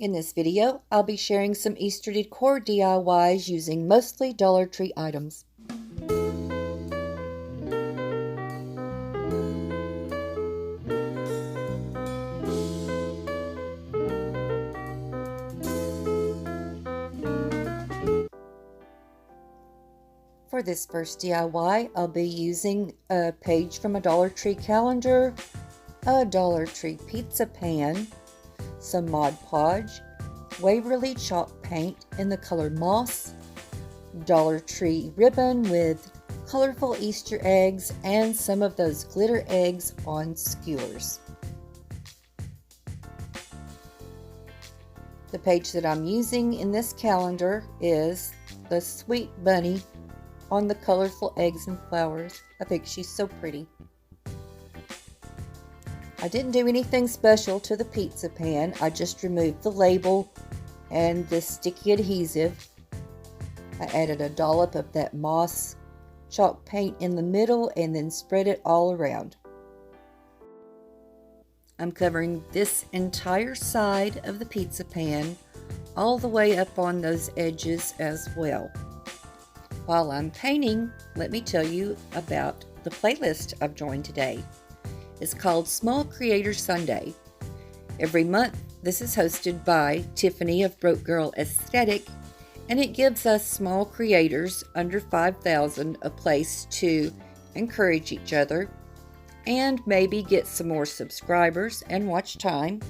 In this video, I'll be sharing some Easter decor DIYs using mostly Dollar Tree items. For this first DIY, I'll be using a page from a Dollar Tree calendar, a Dollar Tree pizza pan, some Mod Podge, Waverly chalk paint in the color moss, Dollar Tree ribbon with colorful Easter eggs, and some of those glitter eggs on skewers. The page that I'm using in this calendar is the Sweet Bunny on the colorful eggs and flowers. I think she's so pretty. I didn't do anything special to the pizza pan. I just removed the label and the sticky adhesive. I added a dollop of that moss chalk paint in the middle and then spread it all around. I'm covering this entire side of the pizza pan all the way up on those edges as well. While I'm painting, let me tell you about the playlist I've joined today. It's called Small Creator Sunday. Every month, this is hosted by Tiffany of Broke Girl Aesthetic, and it gives us small creators under 5,000 a place to encourage each other and maybe get some more subscribers and watch time.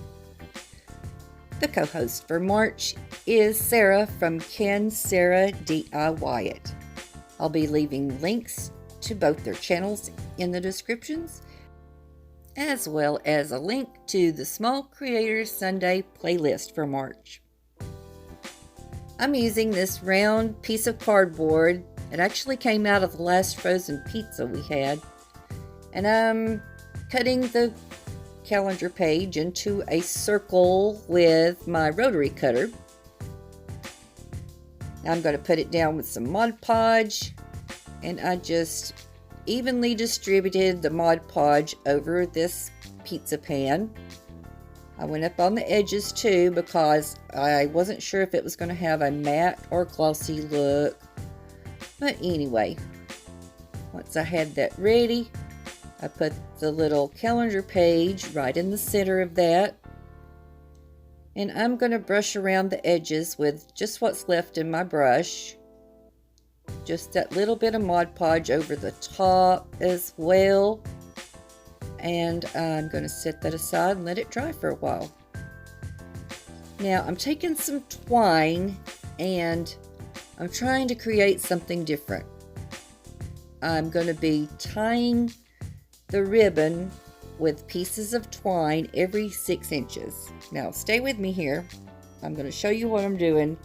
The co-host for March is Sarah from Sarah DIT It. I'll be leaving links to both their channels in the descriptions, as well as a link to the Small Creators Sunday playlist for March. I'm using this round piece of cardboard. It actually came out of the last frozen pizza we had. And I'm cutting the calendar page into a circle with my rotary cutter. Now I'm going to put it down with some Mod Podge, and I just evenly distributed the Mod Podge over this pizza pan. I went up on the edges too because I wasn't sure if it was going to have a matte or glossy look. But anyway, once I had that ready, I put the little calendar page right in the center of that. And I'm going to brush around the edges with just what's left in my brush. Just that little bit of Mod Podge over the top as well. And I'm going to set that aside and let it dry for a while. Now I'm taking some twine and I'm trying to create something different. I'm going to be tying the ribbon with pieces of twine every 6 inches. Now stay with me here. I'm going to show you what I'm doing.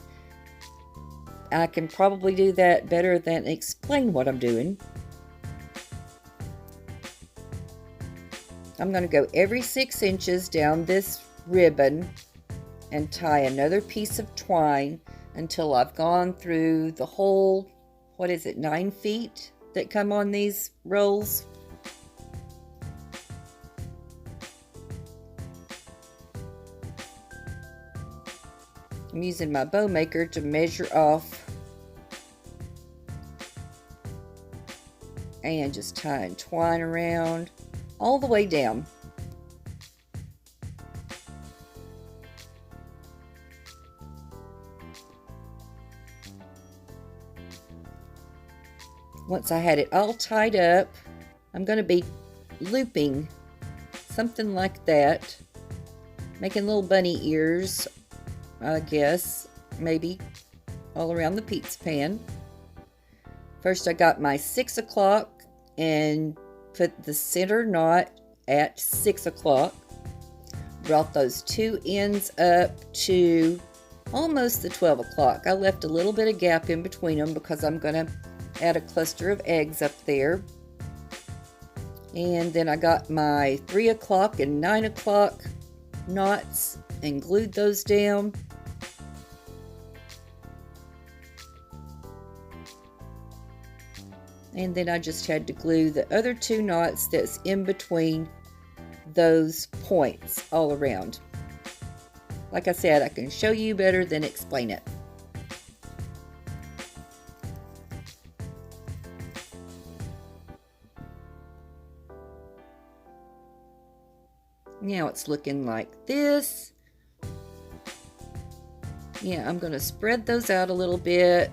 I can probably do that better than explain what I'm doing. I'm going to go every 6 inches down this ribbon and tie another piece of twine until I've gone through the whole, 9 feet that come on these rolls. I'm using my bow maker to measure off and just tying twine around all the way down. Once I had it all tied up, I'm going to be looping something like that, making little bunny ears, I guess, maybe all around the pizza pan. First I got my 6 o'clock and put the center knot at 6 o'clock. Brought those two ends up to almost the 12 o'clock. I left a little bit of gap in between them because I'm going to add a cluster of eggs up there. And then I got my 3 o'clock and 9 o'clock knots and glued those down. And then I just had to glue the other 2 knots that's in between those points all around. Like I said, I can show you better than explain it. Now it's looking like this. Yeah, I'm going to spread those out a little bit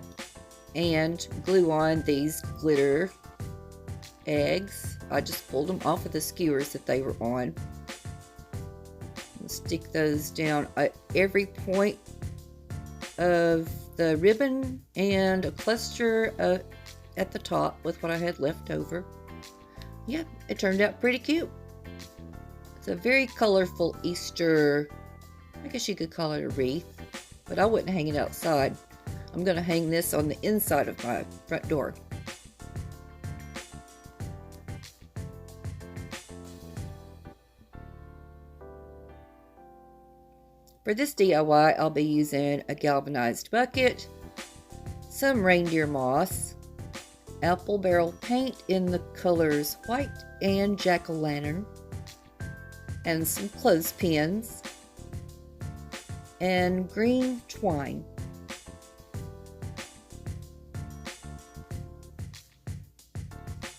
and glue on these glitter eggs. I just pulled them off of the skewers that they were on. Stick those down at every point of the ribbon and a cluster at the top with what I had left over. Yeah, it turned out pretty cute. It's a very colorful Easter, I guess you could call it a wreath, but I wouldn't hang it outside. I'm going to hang this on the inside of my front door. For this DIY, I'll be using a galvanized bucket, some reindeer moss, apple barrel paint in the colors white and jack-o'-lantern, and some clothespins, and green twine.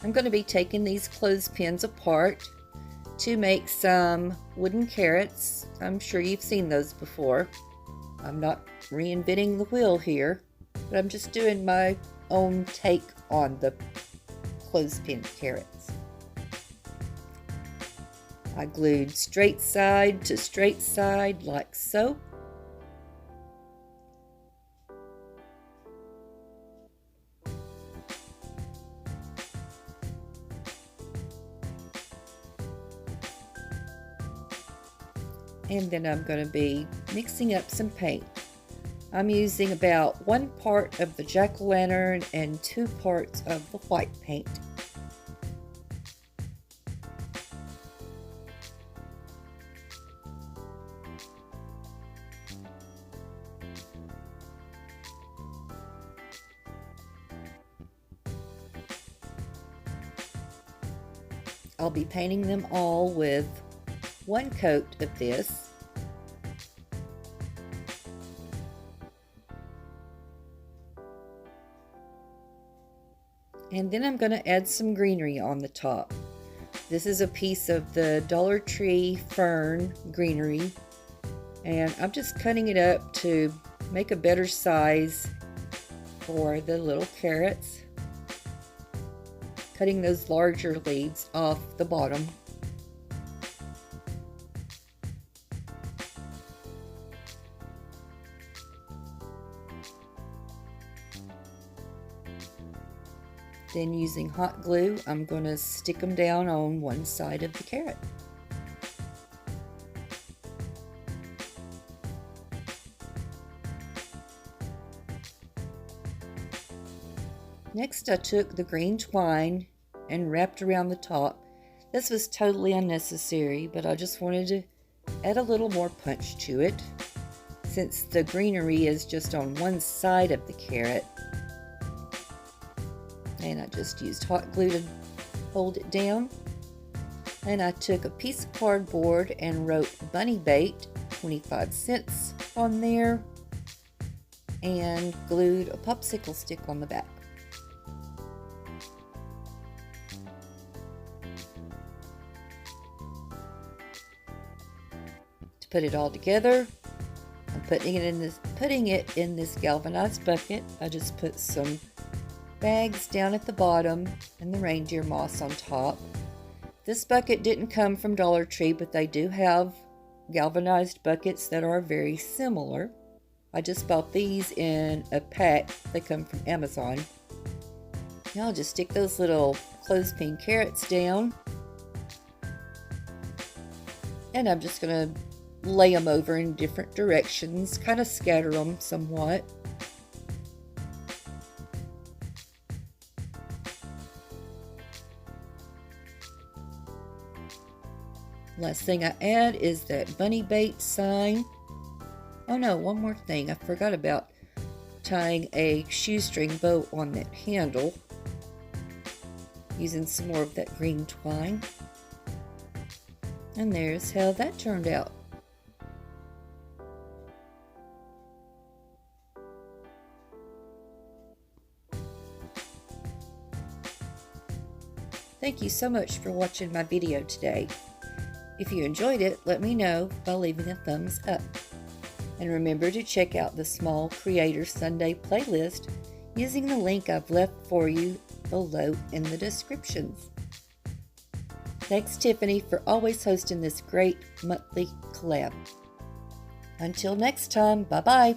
I'm going to be taking these clothespins apart to make some wooden carrots. I'm sure you've seen those before. I'm not reinventing the wheel here, but I'm just doing my own take on the clothespin carrots. I glued straight side to straight side like so. And then I'm going to be mixing up some paint. I'm using about 1 part of the jack-o'-lantern and 2 parts of the white paint. I'll be painting them all with 1 coat of this. And then I'm going to add some greenery on the top. This is a piece of the Dollar Tree fern greenery, and I'm just cutting it up to make a better size for the little carrots. Cutting those larger leaves off the bottom. Then using hot glue, I'm going to stick them down on one side of the carrot. Next, I took the green twine and wrapped around the top. This was totally unnecessary, but I just wanted to add a little more punch to it, since the greenery is just on one side of the carrot. And I just used hot glue to hold it down. And I took a piece of cardboard and wrote bunny bait, 25 cents on there, and glued a popsicle stick on the back. To put it all together, I'm putting it in this galvanized bucket. I just put some bags down at the bottom and the reindeer moss on top. This bucket didn't come from Dollar Tree, but they do have galvanized buckets that are very similar. I just bought these in a pack. They come from Amazon. Now I'll just stick those little clothespin carrots down, and I'm just going to lay them over in different directions, kind of scatter them somewhat. Last thing I add is that bunny bait sign. Oh no, one more thing. I forgot about tying a shoestring bow on that handle, using some more of that green twine. And there's how that turned out. Thank you so much for watching my video today. If you enjoyed it, let me know by leaving a thumbs up. And remember to check out the Small Creator Sunday playlist using the link I've left for you below in the descriptions. Thanks, Tiffany, for always hosting this great monthly collab. Until next time, bye-bye.